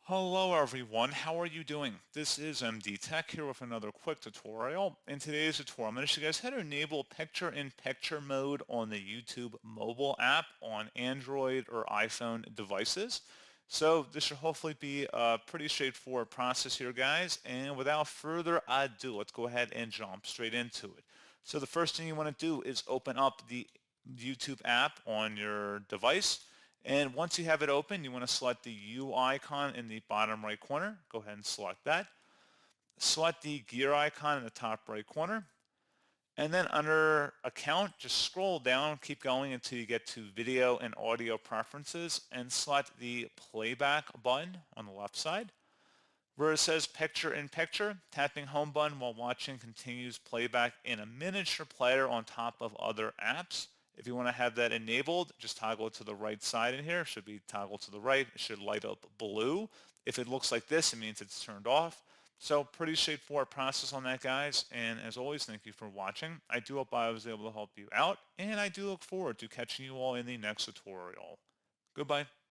Hello everyone, how are you doing? This is MD Tech here with another quick tutorial. In today's tutorial, I'm going to show you guys how to enable picture-in-picture mode on the YouTube mobile app on Android or iPhone devices. So this should hopefully be a pretty straightforward process here, guys. And without further ado, let's go ahead and jump straight into it. So the first thing you want to do is open up the YouTube app on your device. And once you have it open, you want to select the U icon in the bottom right corner. Go ahead and select that. Select the gear icon in the top right corner. And then under Account, just scroll down, keep going until you get to Video and Audio Preferences, and select the Playback button on the left side. Where it says Picture in Picture, tapping Home button while watching continues playback in a miniature player on top of other apps. If you want to have that enabled, just toggle it to the right side in here. It should be toggled to the right. It should light up blue. If it looks like this, it means it's turned off. So pretty straightforward process on that, guys. And as always, thank you for watching. I do hope I was able to help you out, and I do look forward to catching you all in the next tutorial. Goodbye.